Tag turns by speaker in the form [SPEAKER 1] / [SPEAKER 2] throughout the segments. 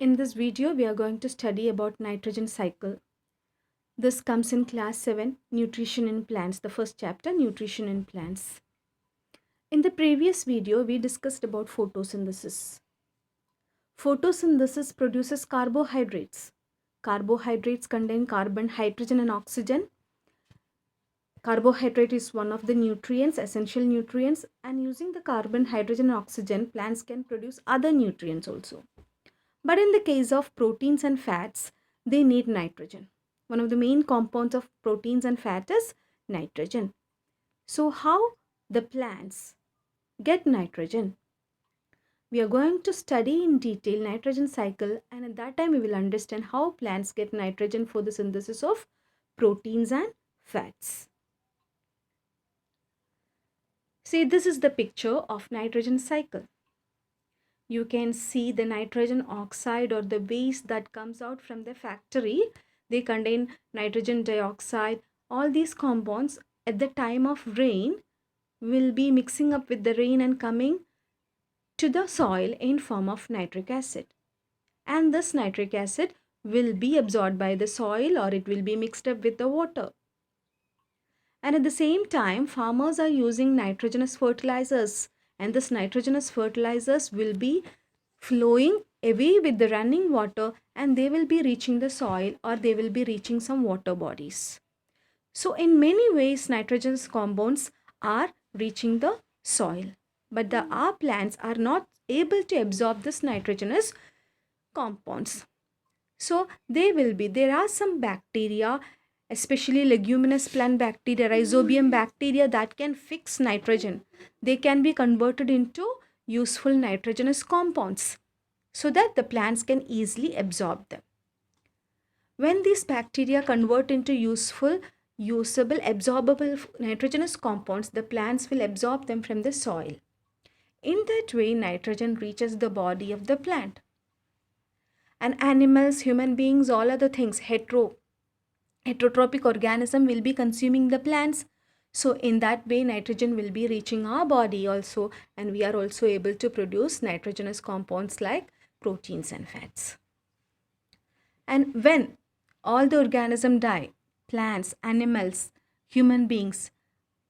[SPEAKER 1] In this video, we are going to study about nitrogen cycle. This comes in class 7, Nutrition in Plants, the first chapter, Nutrition in Plants. In the previous video, we discussed about photosynthesis. Photosynthesis produces carbohydrates. Carbohydrates contain carbon, hydrogen and oxygen. Carbohydrate is one of the nutrients, essential nutrients, and using the carbon, hydrogen and oxygen, plants can produce other nutrients also. But in the case of proteins and fats, they need nitrogen. One of the main compounds of proteins and fat is nitrogen. So how the plants get nitrogen? We are going to study in detail nitrogen cycle, and at that time we will understand how plants get nitrogen for the synthesis of proteins and fats. See, this is the picture of nitrogen cycle. You can see the nitrogen oxide or the waste that comes out from the factory. They contain nitrogen dioxide. All these compounds at the time of rain will be mixing up with the rain and coming to the soil in form of nitric acid. And this nitric acid will be absorbed by the soil or it will be mixed up with the water. And at the same time, farmers are using nitrogenous fertilizers, and this nitrogenous fertilizers will be flowing away with the running water and they will be reaching the soil or they will be reaching some water bodies. So in many ways, nitrogenous compounds are reaching the soil, but our plants are not able to absorb this nitrogenous compounds. So there are some bacteria, especially leguminous plant bacteria, rhizobium bacteria, that can fix nitrogen. They can be converted into useful nitrogenous compounds so that the plants can easily absorb them. When these bacteria convert into useful, usable, absorbable nitrogenous compounds, the plants will absorb them from the soil. In that way, nitrogen reaches the body of the plant. And animals, human beings, all other things, heterotrophic organism will be consuming the plants. So in that way, nitrogen will be reaching our body also, and we are also able to produce nitrogenous compounds like proteins and fats. And when all the organisms die, plants, animals, human beings,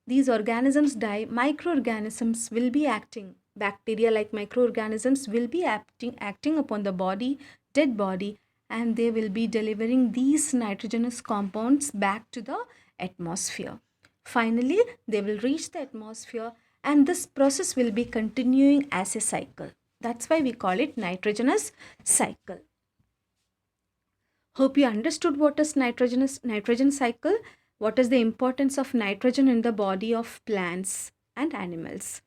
[SPEAKER 1] these organisms die, microorganisms will be acting. Bacteria like microorganisms will be acting upon the body, dead body, and they will be delivering these nitrogenous compounds back to the atmosphere. Finally, they will reach the atmosphere and this process will be continuing as a cycle. That's why we call it nitrogenous cycle. Hope you understood what is nitrogen cycle, what is the importance of nitrogen in the body of plants and animals.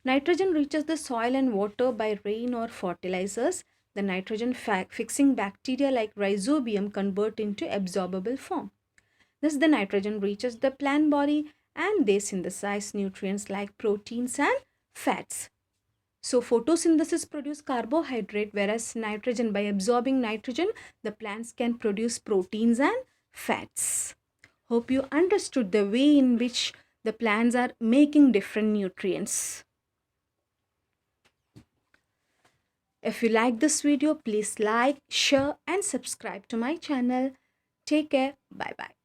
[SPEAKER 1] Nitrogen reaches the soil and water by rain or fertilizers. The nitrogen fixing bacteria like rhizobium convert into absorbable form. Thus, the nitrogen reaches the plant body and they synthesize nutrients like proteins and fats. So, photosynthesis produces carbohydrate, whereas nitrogen, by absorbing nitrogen, the plants can produce proteins and fats. Hope you understood the way in which the plants are making different nutrients. If you like this video, please like, share and subscribe to my channel. Take care. Bye-bye.